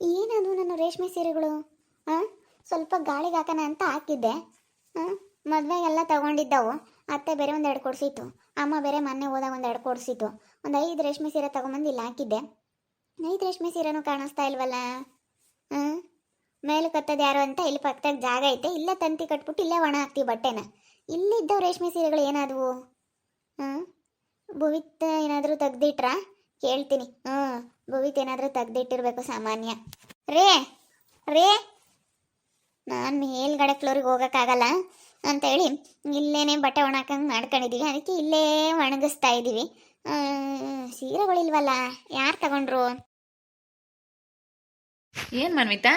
ಏನದು ನನ್ನ ರೇಷ್ಮೆ ಸೀರೆಗಳು? ಹಾಂ, ಸ್ವಲ್ಪ ಗಾಳಿಗೆ ಹಾಕೋಣ ಅಂತ ಹಾಕಿದ್ದೆ. ಹಾಂ, ಮದುವೆಗೆಲ್ಲ ತಗೊಂಡಿದ್ದವು. ಅತ್ತೆ ಬೇರೆ ಒಂದೆರಡು ಕೊಡಿಸಿತ್ತು, ಅಮ್ಮ ಬೇರೆ ಮೊನ್ನೆ ಹೋದಾಗ ಒಂದೆರಡು ಕೊಡಿಸಿತ್ತು. ಒಂದು 5 ರೇಷ್ಮೆ ಸೀರೆ ತೊಗೊಂಬಂದು ಇಲ್ಲಿ ಹಾಕಿದ್ದೆ. 5 ರೇಷ್ಮೆ ಸೀರೆನೂ ಕಾಣಿಸ್ತಾ ಇಲ್ವಲ್ಲ. ಹಾಂ, ಮೇಲೆ ಕತ್ತದ ಯಾರು ಅಂತ ಇಲ್ಲಿ ಪಕ್ಕದಾಗ ಜಾಗ ಐತೆ, ಇಲ್ಲೇ ತಂತಿ ಕಟ್ಬಿಟ್ಟು ಇಲ್ಲೇ ಒಣ ಹಾಕ್ತೀವಿ ಬಟ್ಟೆನ. ಇಲ್ಲಿದ್ದವು ರೇಷ್ಮೆ ಸೀರೆಗಳು ಏನಾದವು? ಹಾಂ, ಭುವಿತ್ ಏನಾದರೂ ತೆಗ್ದಿಟ್ರಾ ಕೇಳ್ತೀನಿ. ಭುವಿತ್ ಏನಾದರೂ ತೆಗ್ದಿಟ್ಟಿರ್ಬೇಕು ಸಾಮಾನ್ಯ. ರೇ ರೇ ನಾನು ಮೇಲ್ಗಡೆ ಫ್ಲೋರಿಗೆ ಹೋಗೋಕ್ಕಾಗಲ್ಲ ಅಂತೇಳಿ ಇಲ್ಲೇನೆ ಬಟ್ಟೆ ಒಣಾಕಂಗೆ ಮಾಡ್ಕೊಂಡಿದ್ದೀವಿ, ಅದಕ್ಕೆ ಇಲ್ಲೇ ಒಣಗಿಸ್ತಾ ಇದ್ದೀವಿ. ಸೀರೆಗಳಿಲ್ವಲ್ಲ, ಯಾರು ತಗೊಂಡ್ರು? ಏನ್ ಮನ್ವಿತಾ?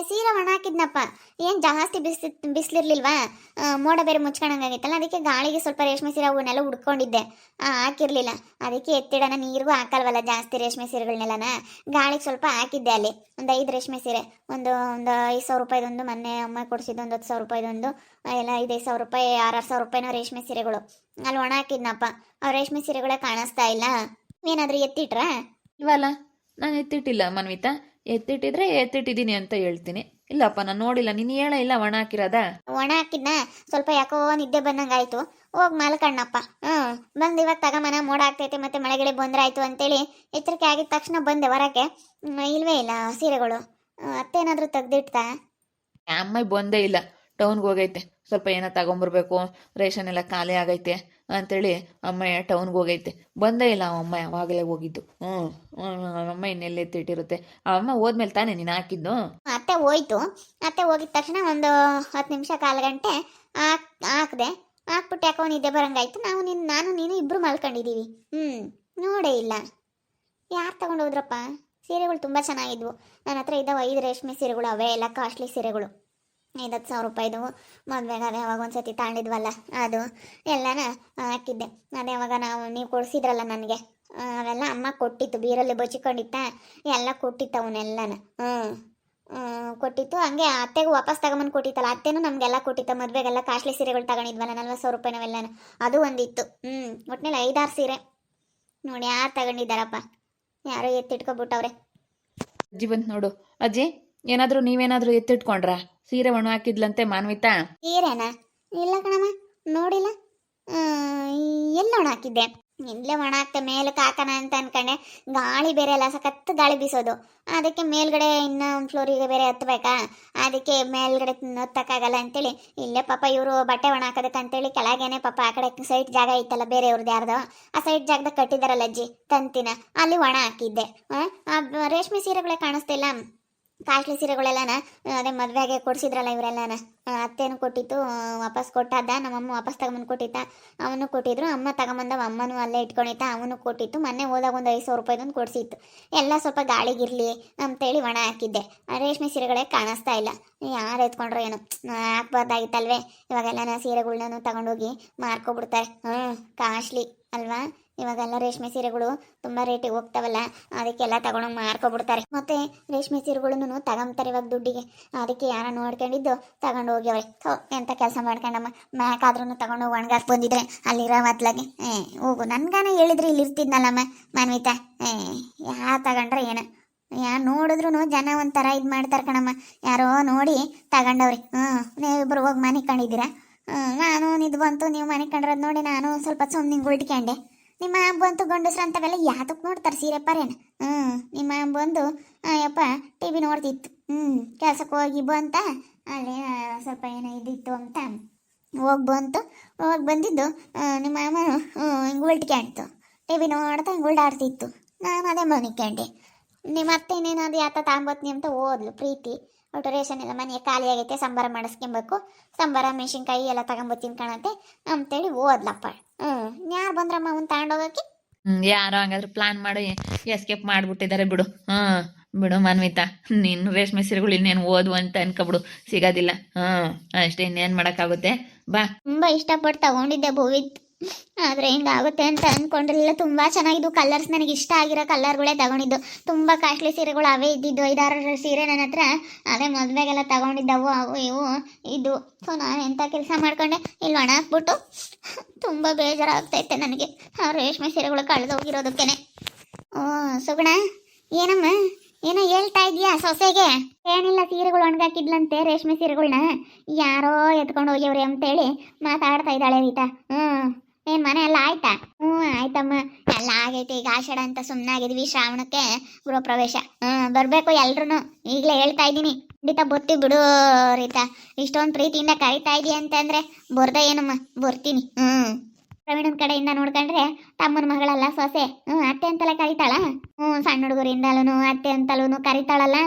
ಸೀರೆ ಒಣ ಹಾಕಿದ್ನಪ್ಪ. ಏನು ಜಾಸ್ತಿ ಬಿಸಿಲಿರ್ಲಿಲ್ವಾ, ಮೋಡ ಬೇರೆ ಮುಚ್ಕೊಂಡಂಗಾಗಿತ್ತಲ್ಲ, ಅದಕ್ಕೆ ಗಾಳಿಗೆ ಸ್ವಲ್ಪ ರೇಷ್ಮೆ ಸೀರೆ ಅವನ್ನೆಲ್ಲ ಉಡ್ಕೊಂಡಿದ್ದೆ. ಹಾಕಿರ್ಲಿಲ್ಲ, ಅದಕ್ಕೆ ಎತ್ತಿಡೋಣ, ನೀರಿಗೂ ಹಾಕಲ್ವಲ್ಲ ಜಾಸ್ತಿ ರೇಷ್ಮೆ ಸೀರೆಗಳನ್ನೆಲ್ಲನ. ಗಾಳಿಗೆ ಸ್ವಲ್ಪ ಹಾಕಿದ್ದೆ ಅಲ್ಲಿ. ಒಂದು 5 ರೇಷ್ಮೆ ಸೀರೆ, ಒಂದು 5,000 ರೂಪಾಯಿದೊಂದು, ಮೊನ್ನೆ ಅಮ್ಮ ಕೊಡಿಸಿದ್ದು ಒಂದು 10,000 ರೂಪಾಯಿದೊಂದು, ಎಲ್ಲ 5,000 ರೂಪಾಯಿ 6,000 ರೂಪಾಯಿನೋ ರೇಷ್ಮೆ ಸೀರೆಗಳು ಅಲ್ಲಿ ಒಣ ಹಾಕಿದ್ನಪ್ಪ. ಆ ರೇಷ್ಮೆ ಸೀರೆಗಳೇ ಕಾಣಿಸ್ತಾ ಇಲ್ಲ. ಏನಾದರೂ ಎತ್ತಿಟ್ರಾ? ಇಲ್ವಲ್ಲ, ನಾನು ಎತ್ತಿಟ್ಟಿಲ್ಲ ಮನ್ವಿತಾ. ಎತ್ತಿಟ್ಟಿದ್ರೆ ಎತ್ತಿಟ್ಟಿದ್ದೀನಿ ಅಂತ ಹೇಳ್ತೀನಿ. ಇಲ್ಲಪ್ಪ, ನಾನು ನೋಡಿಲ್ಲ. ನೀನು ಹೇಳ ಇಲ್ಲ ಒಣ ಹಾಕಿರೋದ? ಒಣ ಹಾಕಿದ್ನ, ಸ್ವಲ್ಪ ಯಾಕೋ ನಿದ್ದೆ ಬಂದಂಗಾಯ್ತು, ಹೋಗಿ ಮಲ್ಕಣ್ಣಪ್ಪ. ಬಂದು ಇವಾಗ ತಗೊಂಬನ, ಮೋಡ ಆಗ್ತೈತೆ ಮತ್ತೆ ಮಳೆಗಿಳೆ ಬಂದ್ರಾಯ್ತು ಅಂತೇಳಿ ಎಚ್ಚರಿಕೆ ಆಗಿದ ತಕ್ಷಣ ಬಂದೆ ಹೊರಕ್ಕೆ. ಇಲ್ವೇ ಇಲ್ಲ ಸೀರೆಗಳು. ಅತ್ತೆ ಏನಾದರೂ ತೆಗ್ದಿಡ್ತಾ? ಅಮ್ಮ ಬಂದೇ ಇಲ್ಲ, ಟೌನ್ಗೆ ಹೋಗೈತೆ. ಸ್ವಲ್ಪ ಏನೋ ತಗೊಂಬರ್ಬೇಕು, ರೇಷನ್ ಎಲ್ಲ ಖಾಲಿ ಆಗೈತೆ ಅಂತೇಳಿ ಅಮ್ಮ ಟೌನ್ಗೆ ಹೋಗೈತೆ. ಬಂದೇ ಇಲ್ಲ ಅಮ್ಮ, ಯಾವಾಗಲೇ ಹೋಗಿದ್ದು. ಅಮ್ಮ ಇನ್ನೆಲ್ಲ ಎತ್ತಿಟ್ಟಿರುತ್ತೆ. ಅಮ್ಮ ಹೋದ್ಮೇಲೆ ತಾನೇ ನೀನು ಹಾಕಿದ್ದು? ಅತ್ತೆ ಹೋಯ್ತು. ಅತ್ತೆ ಹೋಗಿದ ತಕ್ಷಣ ಒಂದು 10 ನಿಮಿಷ 1/4 ಗಂಟೆ ಹಾಕಿದೆ. ಹಾಕ್ಬಿಟ್ಟು ಯಾಕೋ ನಿದ್ದೆ ಬರಂಗಾಯ್ತು. ನಾನು ನೀನು ಇಬ್ಬರು ಮಲ್ಕೊಂಡಿದ್ದೀವಿ. ನೋಡೇ ಇಲ್ಲ. ಯಾರು ತಗೊಂಡೋದ್ರಪ್ಪ? ಸೀರೆಗಳು ತುಂಬ ಚೆನ್ನಾಗಿದ್ವು. ನನ್ನ ಹತ್ರ ಇದ್ದಾವೆ 5 ರೇಷ್ಮೆ ಸೀರೆಗಳು. ಅವೇ ಎಲ್ಲ ಕಾಸ್ಟ್ಲಿ ಸೀರೆಗಳು, 5,000 ರೂಪಾಯಿದು. ಮದುವೆಗೆ ಅದೇ ಯಾವಾಗ ಒಂದ್ಸತಿ ತಾಂಡಿದ್ವಲ್ಲ, ಅದು ಎಲ್ಲನ ಹಾಕಿದ್ದೆ. ಅದೇ ಯಾವಾಗ ನೀವು ಕೊಡಿಸಿದ್ರಲ್ಲ ನನಗೆ, ಅವೆಲ್ಲ ಅಮ್ಮ ಕೊಟ್ಟಿತ್ತು, ಬೀರಲ್ಲಿ ಬಚ್ಚಿಕೊಂಡಿತ್ತ, ಎಲ್ಲ ಕೊಟ್ಟಿತ್ತು ಅವನ್ನೆಲ್ಲನ. ಕೊಟ್ಟಿತ್ತು. ಹಂಗೆ ಅತ್ತೆಗೂ ವಾಪಸ್ ತಗೊಂಬಂದು ಕೊಟ್ಟಿತ್ತಲ್ಲ, ಅತ್ತೆನೂ ನಮಗೆಲ್ಲ ಕೊಟ್ಟಿತ್ತು. ಮದುವೆಗೆಲ್ಲ ಕಾಸ್ಟ್ಲಿ ಸೀರೆಗಳು ತಗೊಂಡಿದ್ವಲ್ಲ, 40,000 ರೂಪಾಯಿನವೆಲ್ಲನ, ಅದು ಒಂದಿತ್ತು. ಒಟ್ಟಿನಲ್ಲಿ 5-6 ಸೀರೆ ನೋಡಿ. ಯಾರು ತಗೊಂಡಿದ್ದಾರಪ್ಪ? ಯಾರೋ ಎತ್ತಿಟ್ಕೊಬಿಟ್ಟವ್ರೆ. ಅಜ್ಜಿ ಬಂತು ನೋಡು. ಅಜ್ಜಿ, ಏನಾದರೂ ನೀವೇನಾದರೂ ಎತ್ತಿಟ್ಕೊಂಡ್ರ? ಸೀರೆ ಒಣ ಹಾಕಿದ್ಲಂತೆ ಮಾನ್ವಿತಾ. ಸೀರೆನಾ? ಇಲ್ಲ ಕಣಮ್ಮ, ನೋಡಿಲ್ಲ. ಎಲ್ಲ ಒಣ ಹಾಕಿದ್ದೆ, ಇಲ್ಲೇ ಒಣ ಹಾಕ್ತೆ. ಮೇಲಕ್ಕೆ ಹಾಕೋಣ ಅಂತ ಅನ್ಕೊಂಡೆ, ಗಾಳಿ ಬೇರೆ ಅಲ್ಲ, ಸಖತ್ತು ಗಾಳಿ ಬೀಸೋದು. ಅದಕ್ಕೆ ಮೇಲ್ಗಡೆ ಇನ್ನೂ ಒಂದು ಫ್ಲೋರಿಗೆ ಬೇರೆ ಹತ್ಬೇಕಾ, ಅದಕ್ಕೆ ಮೇಲ್ಗಡೆ ಹತ್ತಕ್ಕಾಗಲ್ಲ ಅಂತೇಳಿ ಇಲ್ಲೇ ಪಾಪ ಇವರು ಬಟ್ಟೆ ಒಣ ಹಾಕೋದಕ್ಕಂತೇಳಿ ಕೆಳಗೇನೆ ಪಾಪ ಆ ಕಡೆ ಸೈಡ್ ಜಾಗ ಇತ್ತಲ್ಲ ಬೇರೆಯವ್ರದ್ದು ಯಾರ್ದೋ, ಆ ಸೈಡ್ ಜಾಗದಾಗ ಕಟ್ಟಿದಾರಲ್ಲ ಅಜ್ಜಿ ತಂತಿನ, ಅಲ್ಲಿ ಒಣ ಹಾಕಿದ್ದೆ. ರೇಷ್ಮೆ ಸೀರೆಗಳೇ ಕಾಣಿಸ್ತಿಲ್ಲ, ಕಾಸ್ಟ್ಲಿ ಸೀರೆಗಳೆಲ್ಲನ ಅದೇ ಮದುವೆಗೆ ಕೊಡಿಸಿದ್ರಲ್ಲ ಇವರೆಲ್ಲನ. ಅತ್ತೇನು ಕೊಟ್ಟಿತ್ತು, ವಾಪಸ್ ಕೊಟ್ಟಾದ. ನಮ್ಮಮ್ಮ ವಾಪಸ್ ತಗೊಂಬಂದು ಕೊಟ್ಟಿತ್ತ, ಅವನು ಕೊಟ್ಟಿದ್ರು. ಅಮ್ಮ ತಗೊಂಬಂದವ, ಅಮ್ಮನೂ ಅಲ್ಲೇ ಇಟ್ಕೊಂಡಿತ್ತ, ಅವನು ಕೊಟ್ಟಿತ್ತು. ಮೊನ್ನೆ ಹೋದಾಗ ಒಂದು 5,000 ರೂಪಾಯಿದೊಂದು ಕೊಡಿಸಿತ್ತು. ಎಲ್ಲ ಸ್ವಲ್ಪ ಗಾಳಿಗಿರಲಿ ಅಂತೇಳಿ ಒಣ ಹಾಕಿದ್ದೆ. ರೇಷ್ಮೆ ಸೀರೆಗಳೇ ಕಾಣಿಸ್ತಾ ಇಲ್ಲ. ಯಾರು ಎತ್ಕೊಂಡ್ರು ಏನು, ಹಾಕ್ಬಾರ್ದಾಗಿತ್ತಲ್ವೇ. ಇವಾಗೆಲ್ಲ ಸೀರೆಗಳ್ನೂ ತಗೊಂಡೋಗಿ ಮಾರ್ಕೊಬಿಡ್ತಾರೆ. ಕಾಸ್ಟ್ಲಿ ಅಲ್ವಾ ಇವಾಗೆಲ್ಲ ರೇಷ್ಮೆ ಸೀರೆಗಳು ತುಂಬ ರೇಟಿಗೆ ಹೋಗ್ತಾವಲ್ಲ, ಅದಕ್ಕೆಲ್ಲ ತಗೊಂಡೋಗಿ ಮಾರ್ಕೊಬಿಡ್ತಾರೆ. ಮತ್ತೆ ರೇಷ್ಮೆ ಸೀರೆಗಳನ್ನು ತಗೊಂತಾರೆ ಇವಾಗ ದುಡ್ಡಿಗೆ. ಅದಕ್ಕೆ ಯಾರ ನೋಡ್ಕೊಂಡಿದ್ದು ತಗೊಂಡು ಹೋಗ್ಯವ್ರೆ. ಎಂಥ ಕೆಲಸ ಮಾಡ್ಕೊಂಡಮ್ಮ, ಮ್ಯಾಕಾದ್ರೂ ತಗೊಂಡೋಗಿ ಒಣಗಾಕ್ ಬಂದಿದ್ರೆ ಅಲ್ಲಿರೋ ಮೊದ್ಲಾಗೆ. ಹೋಗು, ನನ್ಗಾನ ಹೇಳಿದ್ರೆ ಇಲ್ಲಿ ಇರ್ತಿದ್ನಲ್ಲಮ್ಮ ಮಾನ್ವಿತಾ. ಯಾರು ತಗೊಂಡ್ರೆ ಏನು, ಯಾರು ನೋಡಿದ್ರು ಜನ ಒಂಥರ ಇದು ಮಾಡ್ತಾರೆ ಕಣಮ್ಮ. ಯಾರೋ ನೋಡಿ ತಗೊಂಡವ್ರಿ. ನೀವಿಬ್ಬರು ಹೋಗಿ ಮನೆ ಕಂಡಿದ್ದೀರಾ. ನಾನು ನಿದ್ದು ಬಂತು, ನೀವು ಮನೆ ಕಂಡ್ರದ್ ನೋಡಿ ನಾನು ಸ್ವಲ್ಪ ಸುಮ್ಮನೆ ಉಳ್ಟ್ಕೊಂಡೆ. ನಿಮ್ಮ ಬಂತು ಗಂಡಸ್ರು ಅಂತವೆಲ್ಲ ಯಾತಕ್ಕೆ ನೋಡ್ತಾರೆ ಸೀರೆ ಪರೇನ. ನಿಮ್ಮ ಬಂದು ಯಪ್ಪ TV ನೋಡ್ತಿತ್ತು. ಕೆಲ್ಸಕ್ಕೆ ಹೋಗಿ ಬಂತ, ಅಲ್ಲಿ ಸ್ವಲ್ಪ ಏನೋ ಇದಿತ್ತು ಅಂತ ಹೋಗಿ ಬಂದಿದ್ದು. ನಿಮ್ಮ ಅಮ್ಮನು ಹಿಂಗೆ ಉಳ್ಟ್ಕೊಂಡ್ತು, TV ನೋಡ್ತಾ ಹಿಂಗೆ ಉಳ್ಳಾಡ್ತಿತ್ತು. ನಾನು ಅದೇ ಮನಿಕೊಂಡೆ. ನಿಮ್ಮ ಅತ್ತೆ ಇನ್ನೇನಾದ್ರು ಯಾತ ತಾಂಬತ್ನಿ ಅಂತ ಓದ್ಲು ಪ್ರೀತಿ. ಒಟ್ಟು ರೇಷನ್ ಎಲ್ಲ ಮನೆ ಖಾಲಿ ಆಗೈತೆ, ಸಂಬಾರ ಮಾಡಿಸ್ಕೊಬೇಕು, ಸಂಬಾರ ಮೆಣಸಿನ್ಕಾಯಿ ಎಲ್ಲ ತಗೊಂಬತ್ತೀನಿ ಕಾಣತ್ತೆ ಅಂತೇಳಿ ಓದ್ಲಪ್ಪ. ಯಾರು ಬಂದ್ರಮ್ಮ ಅವ್ನು ತಗೊಂಡೋಗಕ್ಕೆ? ಯಾರೋ ಹಂಗಾದ್ರೆ ಪ್ಲಾನ್ ಮಾಡಿ ಎಸ್ಕೇಪ್ ಮಾಡಿಬಿಟ್ಟಿದ್ದಾರೆ ಬಿಡು. ಬಿಡು ಮಾನ್ವಿತಾ, ನೀನು ರೇಷ್ಮೆ ಸೀರೆಗಳು ಇನ್ನೇನು ಓದು ಅಂತ ಅನ್ಕೊಬಿಡು, ಸಿಗೋದಿಲ್ಲ. ಅಷ್ಟೇ, ಇನ್ನೇನು ಮಾಡೋಕ್ಕಾಗುತ್ತೆ. ಬಾ. ತುಂಬ ಇಷ್ಟಪಟ್ಟು ತಗೊಂಡಿದ್ದೆ ಭುವಿತ್, ಆದರೆ ಹಿಂಗಾಗುತ್ತೆ ಅಂತ ಅಂದ್ಕೊಂಡಿರಲಿಲ್ಲ. ತುಂಬ ಚೆನ್ನಾಗಿದ್ದು ಕಲರ್ಸ್, ನನಗೆ ಇಷ್ಟ ಆಗಿರೋ ಕಲರ್ಗಳೇ ತಗೊಂಡಿದ್ದು. ತುಂಬ ಕಾಸ್ಟ್ಲಿ ಸೀರೆಗಳು ಅವೇ ಇದ್ದಿದ್ದು, 5-6 ಸೀರೆ ನನ್ನ ಹತ್ರ. ಅದೇ ಮದುವೆಗೆಲ್ಲ ತಗೊಂಡಿದ್ದವು, ಅವು ಇವು ಇದು. ಸೊ ನಾನು ಎಂಥ ಕೆಲಸ ಮಾಡ್ಕೊಂಡೆ, ಇಲ್ಲಿ ಒಣ ಹಾಕ್ಬಿಟ್ಟು ತುಂಬ ಬೇಜಾರಾಗ್ತೈತೆ ನನಗೆ ಆ ರೇಷ್ಮೆ ಸೀರೆಗಳು ಕಳೆದೋಗಿರೋದಕ್ಕೇನೆ. ಸುಗುಣ, ಏನಮ್ಮ ಏನೋ ಹೇಳ್ತಾ ಇದೀಯಾ ಸೊಸೆಗೆ? ಏನಿಲ್ಲ, ಸೀರೆಗಳು ಒಣಗಾಕಿದ್ಲಂತೆ, ರೇಷ್ಮೆ ಸೀರೆಗಳ್ನ ಯಾರೋ ಎತ್ಕೊಂಡು ಹೋಗ್ಯವ್ರಿ ಅಂತೇಳಿ ಮಾತಾಡ್ತಾ ಇದ್ದಾಳೆ ರೀತಾ. ಏನ್ ಮನೆ ಎಲ್ಲ ಆಯ್ತಾ? ಆಯ್ತಮ್ಮ, ಎಲ್ಲ ಆಗೈತೆ. ಈಗ ಆಷಾಢ ಅಂತ ಸುಮ್ಮನಾಗಿದ್ವಿ, ಶ್ರಾವಣಕ್ಕೆ ಗೃಹ ಪ್ರವೇಶ. ಬರ್ಬೇಕು ಎಲ್ರು, ಈಗಲೇ ಹೇಳ್ತಾ ಇದ್ದೀನಿ. ಖಂಡಿತ ಬರ್ತೀವಿ ಬಿಡು ರೀತಾ, ಇಷ್ಟೊಂದು ಪ್ರೀತಿಯಿಂದ ಕರಿತಾ ಇದೀಯ ಅಂತಂದ್ರೆ ಬರ್ದ ಏನಮ್ಮ, ಬರ್ತೀನಿ. ಪ್ರವೀಣನ ಕಡೆಯಿಂದ ನೋಡ್ಕೊಂಡ್ರೆ ತಮ್ಮನ ಮಗಳಲ್ಲ ಸೊಸೆ, ಅತ್ತೆ ಅಂತೆಲ್ಲ ಕರಿತಾಳ. ಸಣ್ಣ ಹುಡುಗರಿಂದಲೂ ಅತ್ತೆ ಅಂತಲೂ ಕರಿತಾಳಲ್ಲ,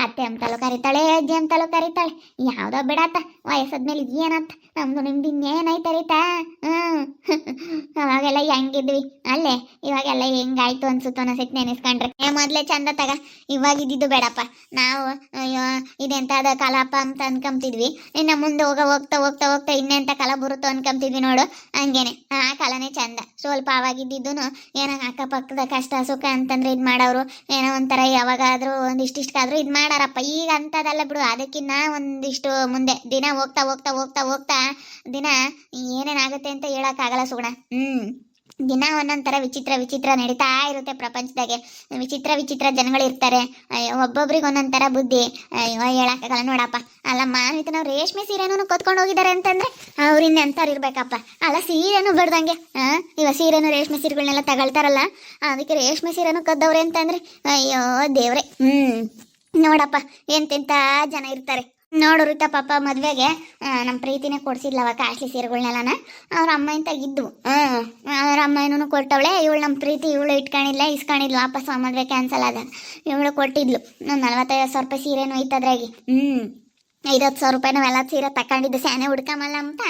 ಅತ್ತೆ ಅಂತಲೂ ಕರಿತಾಳೆ, ಅಜ್ಜಿ ಅಂತಲೂ ಕರಿತಾಳೆ. ಯಾವ್ದೋ ಬಿಡತ್ತ, ವಯಸ್ಸಾದ್ಮೇಲೆ ಏನಂತ ನಮ್ದು ನಿಮ್ದು ಇನ್ನೇನೈತೆ ರೀತಾ. ಅವಾಗೆಲ್ಲ ಹೆಂಗಿದ್ವಿ ಅಲ್ಲೇ, ಇವಾಗೆಲ್ಲ ಹೆಂಗಾಯ್ತು ಅನ್ಸುತ್ತೋ ಅನ್ಸೈತೆ ನೆನೆಸ್ಕೊಂಡ್ರೆ. ಮೊದ್ಲೇ ಚಂದ ತಗ, ಇವಾಗ ಇದ್ದಿದ್ದು ಬೇಡಪ್ಪ. ನಾವು ಅಯ್ಯೋ ಇದೆಂತಾದ ಕಲಾಪ ಅಂತ ಅನ್ಕೊಂತಿದ್ವಿ, ಇನ್ನು ಮುಂದೆ ಹೋಗ್ತಾ ಹೋಗ್ತಾ ಹೋಗ್ತಾ ಇನ್ನೆಂತ ಕಲ ಬರುತ್ತೋ ಅನ್ಕೊಂತಿದ್ವಿ ನೋಡು. ಹಂಗೇನೆ ಆ ಕಾಲನೇ ಚಂದ. ಸ್ವಲ್ಪ ಅವಾಗಿದ್ದು ಏನೋ ಅಕ್ಕಪಕ್ಕದ ಕಷ್ಟ ಸುಖ ಅಂತಂದ್ರೆ ಇದ್ ಮಾಡೋರು, ಏನೋ ಒಂಥರ ಯಾವಾಗಾದ್ರೂ ಒಂದಿಷ್ಟಿಷ್ಟಾದ್ರೂ ಇದ್ ಮಾಡಾರಪ್ಪ. ಈಗ ಅಂತದಲ್ಲ ಬಿಡು, ಅದಕ್ಕಿನ್ನ ಒಂದಿಷ್ಟು ಮುಂದೆ ದಿನ ಹೋಗ್ತಾ ಹೋಗ್ತಾ ಹೋಗ್ತಾ ಹೋಗ್ತಾ ದಿನ ಏನೇನಾಗುತ್ತೆ ಅಂತ ಹೇಳಕ್ಕಾಗಲ್ಲ ಸುಗುಣ. ದಿನ ಒಂದೊಂಥರ ವಿಚಿತ್ರ ವಿಚಿತ್ರ ನಡೀತಾ ಇರುತ್ತೆ ಪ್ರಪಂಚದಾಗೆ. ವಿಚಿತ್ರ ವಿಚಿತ್ರ ಜನಗಳು ಇರ್ತಾರೆ. ಅಯ್ಯೋ ಒಬ್ಬೊಬ್ರಿಗೆ ಒಂದೊಂಥರ ಬುದ್ಧಿ. ಅಯ್ಯೋ ಹೇಳಕ್ಕಾಗಲ್ಲ ನೋಡಪ್ಪ. ಅಲ್ಲಮ್ಮ ಇದು ನಾವು ರೇಷ್ಮೆ ಸೀರೆನೂ ಕೊತ್ಕೊಂಡು ಹೋಗಿದ್ದಾರೆ ಅಂತಂದ್ರೆ ಅವ್ರಿಂದ ಎಂಥವ್ರು ಇರ್ಬೇಕಪ್ಪ. ಅಲ್ಲ ಸೀರೆನೂ ಬಿಡ್ದಂಗೆ ಇವಾಗ ಸೀರೆನೂ ರೇಷ್ಮೆ ಸೀರೆಗಳನ್ನೆಲ್ಲ ತಗೊಳ್ತಾರಲ್ಲ, ಅದಕ್ಕೆ ರೇಷ್ಮೆ ಸೀರೆನೂ ಕದ್ದವ್ರೆ ಅಂತಂದ್ರೆ ಅಯ್ಯೋ ದೇವ್ರೆ. ನೋಡಪ್ಪ ಎಂತೆಂಥ ಜನ ಇರ್ತಾರೆ ನೋಡು ರೀತಾ. ಪಾಪ ಮದ್ವೆಗೆ ನಮ್ಮ ಪ್ರೀತಿನೇ ಕೊಡ್ಸಿದ್ಲವ ಕಾಸ್ಟ್ಲಿ ಸೀರೆಗಳ್ನೆಲ್ಲನ. ಅವ್ರ ಅಮ್ಮ ಇಂತ ಇದ್ವು, ಅವ್ರ ಅಮ್ಮ ಏನೂ ಕೊಟ್ಟವಳೆ. ಇವಳು ನಮ್ಮ ಪ್ರೀತಿ ಇವಳು ಇಟ್ಕೊಂಡಿಲ್ಲ, ಇಸ್ಕೊಂಡಿದ್ಲು. ವಾಪಸ್ ಮದ್ವೆ ಕ್ಯಾನ್ಸಲ್ ಆದ, ಇವಳು ಕೊಟ್ಟಿದ್ಲು. 45,000 ರೂಪಾಯಿ ಸೀರೆನೂ ಐತದ್ರಾಗಿ. 50,000 ರೂಪಾಯಿ ನಾವೆಲ್ಲ ಸೀರೆ ತಗೊಂಡಿದ್ದು ಸ್ಯಾನೆ ಹುಡ್ಕಮಲ್ಲ ಅಂತ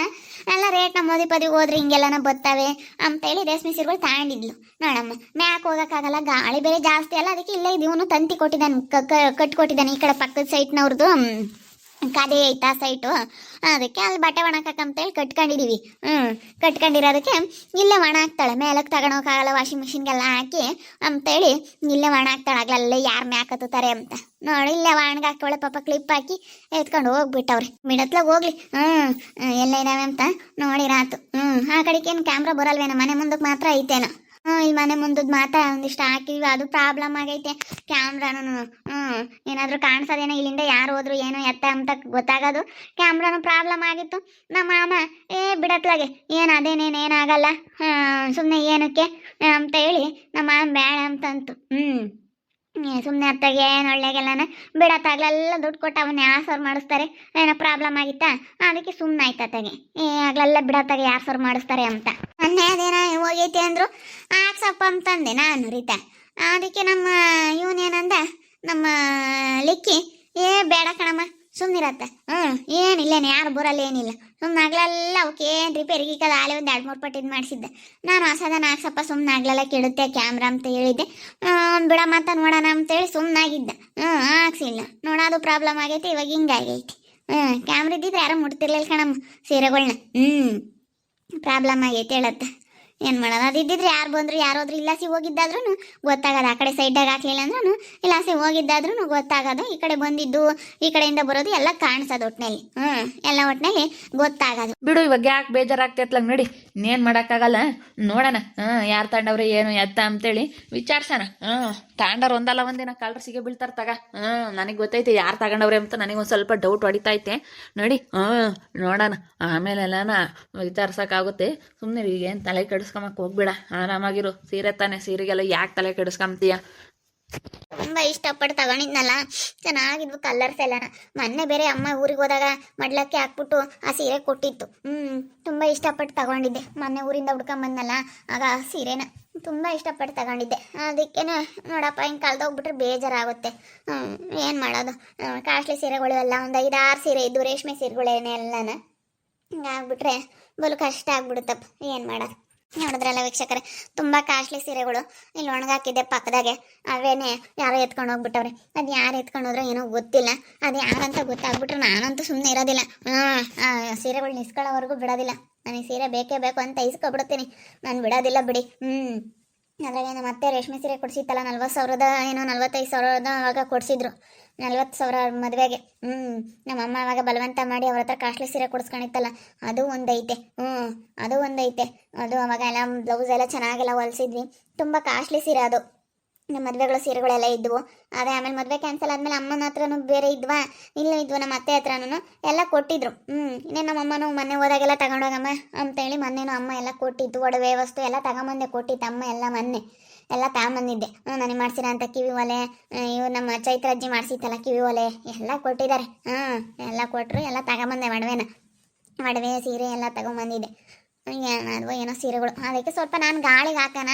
ಎಲ್ಲ ರೇಟ್ ನಮ್ಮ ಮೋದಿ ಪದಿಗೆ ಹೋದ್ರೆ ಹಿಂಗೆಲ್ಲನ ಬರ್ತವೆ ಅಂತೇಳಿ ರೇಷ್ಮೆ ಸೀರೆಗಳು ತಗೊಂಡಿದ್ಲು. ನೋಡಮ್ಮ ಮ್ಯಾಕ್ ಹೋಗೋಕ್ಕಾಗಲ್ಲ, ಗಾಳಿ ಬೇರೆ ಜಾಸ್ತಿ ಅಲ್ಲ, ಅದಕ್ಕೆ ಇಲ್ಲೇ ಇದೀವನು ತಂತಿ ಕೊಟ್ಟಿದ್ದಾನೆ, ಕಟ್ಕೊಟ್ಟಿದ್ದಾನೆ. ಈ ಕಡೆ ಪಕ್ಕದ ಸೈಟ್ನವ್ರದ್ದು ಕದೆ ಐತಾ ಸೈಟು, ಅದಕ್ಕೆ ಅಲ್ಲಿ ಬಟ್ಟೆ ಒಣಕಂತೇಳಿ ಕಟ್ಕೊಂಡಿದೀವಿ. ಕಟ್ಕೊಂಡಿರೋದಕ್ಕೆ ಇಲ್ಲೇ ಒಣ ಹಾಕ್ತಾಳೆ. ಮೇಲಕ್ಕೆ ತಗೊಂಡೋಗಕ್ಕಾಗಲ್ಲ, ವಾಷಿಂಗ್ ಮಿಷಿನ್ಗೆಲ್ಲ ಹಾಕಿ ಅಂತೇಳಿ ಇಲ್ಲೇ ಒಣ ಹಾಕ್ತಾಳೆ. ಆಗ್ಲಲ್ಲೇ ಯಾರು ಮ್ಯಾಕ್ ಹತ್ತುತ್ತಾರೆ ಅಂತ ನೋಡಿ ಇಲ್ಲೇ ಒಣಗ ಹಾಕ್ತಾಳೆ. ಪಾಪ ಕ್ಲಿಪ್ ಹಾಕಿ ಎತ್ಕೊಂಡು ಹೋಗ್ಬಿಟ್ಟವ್ರಿ. ಮಿಡತ್ಲಾಗ ಹೋಗ್ಲಿ ಎಲ್ಲ ಇದಾವೆ ಅಂತ ನೋಡಿರಾತು. ಆ ಕಡೆಗೇನು ಕ್ಯಾಮ್ರಾ ಬರಲ್ವೇನೋ, ಮನೆ ಮುಂದಕ್ಕೆ ಮಾತ್ರ ಐತೇನೋ. ಇಲ್ಲಿ ಮನೆ ಮುಂದದ್ ಮಾತ್ರ ಒಂದಿಷ್ಟು ಹಾಕಿದ್ವಿ, ಅದು ಪ್ರಾಬ್ಲಮ್ ಆಗೈತೆ ಕ್ಯಾಮ್ರಾನು. ಏನಾದರೂ ಕಾಣಿಸೋದೇನೋ, ಇಲ್ಲಿಂದ ಯಾರು ಹೋದ್ರು ಏನೋ ಎತ್ತ ಅಂತ ಗೊತ್ತಾಗೋದು. ಕ್ಯಾಮ್ರಾನು ಪ್ರಾಬ್ಲಮ್ ಆಗಿತ್ತು. ನಮ್ಮ ಮಾಮ ಬಿಡತ್ಲಾಗೆ ಏನು ಅದೇನೇನೇನಾಗಲ್ಲ, ಸುಮ್ಮನೆ ಏನಕ್ಕೆ ಅಂತ ಹೇಳಿ ನಮ್ಮ ಮಾಮ ಬೇಡ ಅಂತಂತು. ಸುಮ್ಮನೆ ಅತ್ತಾಗೆ ಏನು ಒಳ್ಳೆಗೆಲ್ಲನ ಬಿಡತ್ತಾಗ್ಲೆಲ್ಲ ದುಡ್ಡು ಕೊಟ್ಟು ಅವನ್ನ ಯಾರು ಸರ್ ಮಾಡಿಸ್ತಾರೆ, ಏನೋ ಪ್ರಾಬ್ಲಮ್ ಆಗಿತ್ತಾ ಅದಕ್ಕೆ ಸುಮ್ಮನೆ ಆಯ್ತತ್ತಾಗೆ. ಆಗ್ಲೆಲ್ಲ ಬಿಡತ್ತಾಗೆ ಯಾರು ಸರ್ ಮಾಡಿಸ್ತಾರೆ ಅಂತ. ಮೊನ್ನೆ ಅದೇನ ಹೋಗೈತೆ ಅಂದರು, ಹಾಕ್ಸಪ್ಪ ಅಂತಂದೆ ನಾನು ರೀತಾ. ಅದಕ್ಕೆ ನಮ್ಮ ಇವನೇನಂದ, ನಮ್ಮ ಲಿಕ್ಕಿ ಬೇಡ ಕಣಮ್ಮ ಸುಮ್ಮನಿರತ್ತ. ಏನಿಲ್ಲೇನು ಯಾರು ಬರಲ್ಲ, ಏನಿಲ್ಲ ಸುಮ್ಮನೆ ಆಗ್ಲೆಲ್ಲ ಅವಕ್ಕೆ ಏನು ರಿಪೇರಿಗೆ ಕದ ಆಲೆ ಒಂದು 2-3 ಪಟ್ಟು ಇದು ಮಾಡಿಸಿದ್ದೆ ನಾನು. ಹೊಸದನ್ನ ಹಾಕ್ಸಪ್ಪ ಸುಮ್ಮನೆ ಆಗ್ಲೆಲ್ಲ ಕೆಡುತ್ತೆ ಕ್ಯಾಮ್ರಾ ಅಂತ ಹೇಳಿದ್ದೆ. ಬಿಡಮ್ಮ ಅಂತ ನೋಡೋಣ ಅಂತೇಳಿ ಸುಮ್ಮನಾಗಿದ್ದೆ. ಹಾಕ್ಸಿಲ್ಲ ನೋಡೋದು ಪ್ರಾಬ್ಲಮ್ ಆಗೈತೆ. ಇವಾಗ ಹಿಂಗಾಗೈತಿ. ಕ್ಯಾಮ್ರಾ ಇದ್ದಿದ್ರೆ ಯಾರು ಮುಟ್ತಿರ್ಲಿಲ್ಲ ಕಣಮ್ಮ ಸೀರೆಗಳ್ನ. ಪ್ರಾಬ್ಲಮ್ ಆಗೈತೆ ಹೇಳತ್ತೆ. ಏನು ಮಾಡೋದು, ಅದು ಇದ್ದಿದ್ರೆ ಯಾರು ಬಂದ್ರು ಯಾರೋದ್ರು ಇಲ್ಲಾಸಿ ಹೋಗಿದ್ದಾದ್ರೂ ಗೊತ್ತಾಗೋದು. ಆ ಕಡೆ ಸೈಡಾಗ ಹಾಕ್ಲಿಲ್ಲ ಅಂದ್ರೂ ಇಲ್ಲಾಸಿ ಹೋಗಿದ್ದಾದ್ರೂ ಗೊತ್ತಾಗೋದು. ಈ ಕಡೆ ಬಂದಿದ್ದು ಈ ಕಡೆಯಿಂದ ಬರೋದು ಎಲ್ಲ ಕಾಣಿಸೋದು ಒಟ್ಟಿನಲ್ಲಿ. ಎಲ್ಲ ಒಟ್ಟಿನಲ್ಲಿ ಗೊತ್ತಾಗೋದು. ಬಿಡು, ಇವಾಗ ಯಾಕೆ ಬೇಜಾರಾಗ್ತೈತ್ಲಂಗೆ ನೋಡಿ, ಇನ್ನೇನು ಮಾಡೋಕ್ಕಾಗಲ್ಲ. ನೋಡೋಣ ಯಾರು ತಗೊಂಡವ್ರೆ ಏನು ಎತ್ತ ಅಂತೇಳಿ ವಿಚಾರಿಸೋಣ. ತಗೊಂಡವ್ರು ಒಂದಲ್ಲ ಒಂದಿನ ಕಳ್ಳರು ಸಿಗೇ ಬೀಳ್ತಾರೆ ತಗ. ನನಗೆ ಗೊತ್ತೈತೆ ಯಾರು ತಗೊಂಡವ್ರೆ ಅಂತ. ನನಗೊಂದು ಸ್ವಲ್ಪ ಡೌಟ್ ಹೊಡಿತೈತೆ ನೋಡಿ. ನೋಡೋಣ ಆಮೇಲೆಲ್ಲನ ವಿಚಾರಿಸೋಕ್ಕಾಗುತ್ತೆ. ಸುಮ್ಮನೆ ಈಗೇನು ತಲೆ ಕೆಡಿಸ್ಕೊಂಬಕ್ಕೆ ಹೋಗ್ಬೇಡ, ಆರಾಮಾಗಿರು. ಸೀರೆ ತಾನೆ, ಸೀರೆಗೆಲ್ಲ ಯಾಕೆ ತಲೆ ಕೆಡಿಸ್ಕೊಂತೀಯ? ತುಂಬ ಇಷ್ಟಪಟ್ಟು ತಗೊಂಡಿದ್ನಲ್ಲ, ಚೆನ್ನಾಗಿದ್ವು ಕಲರ್ಸ್ ಎಲ್ಲನ. ಮೊನ್ನೆ ಬೇರೆ ಅಮ್ಮ ಊರಿಗೆ ಹೋದಾಗ ಮಡ್ಲಕ್ಕೆ ಹಾಕ್ಬಿಟ್ಟು ಆ ಸೀರೆ ಕೊಟ್ಟಿತ್ತು. ತುಂಬ ಇಷ್ಟಪಟ್ಟು ತಗೊಂಡಿದ್ದೆ. ಮೊನ್ನೆ ಊರಿಂದ ಹುಡ್ಕೊಂಬಂದಲ್ಲ, ಆಗ ಆ ಸೀರೆನ ತುಂಬ ಇಷ್ಟಪಟ್ಟು ತಗೊಂಡಿದ್ದೆ. ಅದಕ್ಕೆ ನೋಡಪ್ಪ ಹಿಂಗೆ ಕಳೆದೋಗ್ಬಿಟ್ರೆ ಬೇಜಾರಾಗುತ್ತೆ. ಏನು ಮಾಡೋದು, ಕಾಸ್ಟ್ಲಿ ಸೀರೆಗಳು ಎಲ್ಲ ಒಂದು 5-6 ಸೀರೆ ಇದ್ದು, ರೇಷ್ಮೆ ಸೀರೆಗಳೇನೆಲ್ಲನ ಹಿಂಗಾಗ್ಬಿಟ್ರೆ ಬಲು ಕಷ್ಟ ಆಗ್ಬಿಡುತ್ತಪ್ಪ. ಏನು ಮಾಡೋದು. ನೋಡಿದ್ರಲ್ಲ ವೀಕ್ಷಕರೇ, ತುಂಬ ಕಾಸ್ಟ್ಲಿ ಸೀರೆಗಳು ಇಲ್ಲಿ ಒಣಗಾಕಿದ್ದೆ ಪಕ್ಕದಾಗೆ. ಅವೇನೇ ಯಾರೋ ಎತ್ಕೊಂಡು ಹೋಗ್ಬಿಟ್ಟವ್ರೆ. ಅದು ಯಾರು ಎತ್ಕೊಂಡು ಹೋದ್ರೆ ಏನೋ ಗೊತ್ತಿಲ್ಲ. ಅದು ಯಾರಂತ ಗೊತ್ತಾಗ್ಬಿಟ್ರೆ ನಾನಂತೂ ಸುಮ್ಮನೆ ಇರೋದಿಲ್ಲ. ಸೀರೆಗಳು ನಿಸ್ಕೊಳ್ಳೋವರೆಗೂ ಬಿಡೋದಿಲ್ಲ. ನನಗೆ ಸೀರೆ ಬೇಕೇ ಬೇಕು ಅಂತ ಇಸ್ಕೊಬಿಡ್ತೀನಿ, ನಾನು ಬಿಡೋದಿಲ್ಲ ಬಿಡಿ. ಅದ್ರಾಗೇನು ಮತ್ತೆ ರೇಷ್ಮೆ ಸೀರೆ ಕೊಡಿಸಿತ್ತಲ್ಲ 40,000 ಏನೋ 45,000 ಅವಾಗ ಕೊಡಿಸಿದ್ರು. 40,000 ಮದುವೆಗೆ. ನಮ್ಮಮ್ಮ ಅವಾಗ ಬಲವಂತ ಮಾಡಿ ಅವ್ರ ಹತ್ರ ಕಾಸ್ಟ್ಲಿ ಸೀರೆ ಕೊಡಿಸ್ಕೊಂಡಿತ್ತಲ್ಲ, ಅದು ಒಂದೈತೆ. ಅದು ಒಂದೈತೆ. ಅದು ಅವಾಗ ಎಲ್ಲ ಬ್ಲೌಸ್ ಎಲ್ಲ ಚೆನ್ನಾಗೆಲ್ಲ ಹೊಲಿಸಿದ್ವಿ. ತುಂಬ ಕಾಸ್ಟ್ಲಿ ಸೀರೆ ಅದು. ನಮ್ಮ ಮದುವೆಗಳು ಸೀರೆಗಳೆಲ್ಲ ಇದ್ವು. ಅದೇ ಆಮೇಲೆ ಮದುವೆ ಕ್ಯಾನ್ಸಲ್ ಆದಮೇಲೆ ಅಮ್ಮನ ಹತ್ರನೂ ಬೇರೆ ಇದ್ವಾ, ಇಲ್ಲೂ ಇದ್ವು ನಮ್ಮ ಅತ್ತೆ ಹತ್ರನೂ ಎಲ್ಲ ಕೊಟ್ಟಿದ್ರು. ಇನ್ನೇ ನಮ್ಮ ಅಮ್ಮನೂ ಮೊನ್ನೆ ಹೋದಾಗೆಲ್ಲ ತಗೊಂಡೋಗಮ್ಮ ಅಂತೇಳಿ ಮೊನ್ನೆನೂ ಅಮ್ಮ ಎಲ್ಲ ಕೊಟ್ಟಿತ್ತು. ಒಡವೆ ವಸ್ತು ಎಲ್ಲ ತಗೊಂಬಂದೆ ಕೊಟ್ಟಿತ್ತು ಅಮ್ಮ ಎಲ್ಲ ಮೊನ್ನೆ ಎಲ್ಲ ತಗೊಂಬಂದಿದ್ದೆ. ನನಗೆ ಮಾಡ್ಸಿರ ಅಂತ ಕಿವಿ ಒಲೆ, ಇವು ನಮ್ಮ ಚೈತ್ರ ಅಜ್ಜಿ ಮಾಡಿಸಿತ್ತಲ್ಲ ಕಿವಿ ಒಲೆ ಎಲ್ಲ ಕೊಟ್ಟಿದ್ದಾರೆ. ಎಲ್ಲ ಕೊಟ್ಟರು, ಎಲ್ಲ ತಗೊಂಬಂದೆ. ಒಡವೆ ಸೀರೆ ಎಲ್ಲ ತಗೊಂಬಂದಿದ್ದೆ. ಏನಾದ್ವು ಏನೋ ಸೀರೆಗಳು, ಅದಕ್ಕೆ ಸ್ವಲ್ಪ ನಾನು ಗಾಳಿಗೆ ಹಾಕೋಣ,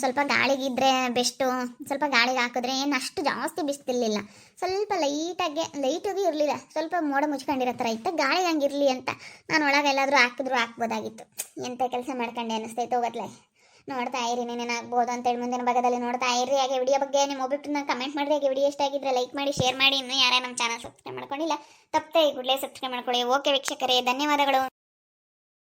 ಸ್ವಲ್ಪ ಗಾಳಿಗಿದ್ರೆ ಬೆಸ್ಟು. ಸ್ವಲ್ಪ ಗಾಳಿಗೆ ಹಾಕಿದ್ರೆ ಏನು ಅಷ್ಟು ಜಾಸ್ತಿ ಬಿಸ್ತಿರ್ಲಿಲ್ಲ, ಸ್ವಲ್ಪ ಲೈಟಾಗಿ ಇರಲಿಲ್ಲ, ಸ್ವಲ್ಪ ಮೋಡ ಮುಚ್ಕೊಂಡಿರೋ ಥರ ಇತ್ತು. ಗಾಳಿಗೆ ಹಂಗಿರಲಿ ಅಂತ ನಾನು ಒಳಗೆ ಎಲ್ಲಾದರೂ ಹಾಕ್ಬೋದಾಗಿತ್ತು. ಎಂಥ ಕೆಲಸ ಮಾಡ್ಕೊಂಡೆ ಅನ್ನಿಸ್ತೈತೆ ಹೋಗತ್ಲೆ. ನೋಡ್ತಾ ಇರಿ ಏನೇನಾಗ್ಬೋದು ಅಂತೇಳಿ ಮುಂದಿನ ಭಾಗದಲ್ಲಿ ನೋಡ್ತಾ ಇರಿ. ಹಾಗೆ ವಿಡಿಯೋ ಬಗ್ಗೆ ನಿಮ್ಮ ಒಬ್ಬಟ್ಟು ಕಮೆಂಟ್ ಮಾಡಿರಿ. ಹಾಗೆ ವಿಡಿಯೋ ಇಷ್ಟ ಆಗಿದ್ರೆ ಲೈಕ್ ಮಾಡಿ, ಶೇರ್ ಮಾಡಿ. ಇನ್ನೂ ಯಾರೇ ನಮ್ಮ ಚಾನಲ್ ಸಬ್ಸ್ಕ್ರೈಬ್ ಮಾಡ್ಕೊಂಡಿಲ್ಲ ತಪ್ಪದೆ ಈ ಕೂಡಲೇ ಸಬ್ಸ್ಕ್ರೈಬ್ ಮಾಡ್ಕೊಳ್ಳಿ. ಓಕೆ ವೀಕ್ಷಕರೇ, ಧನ್ಯವಾದಗಳು.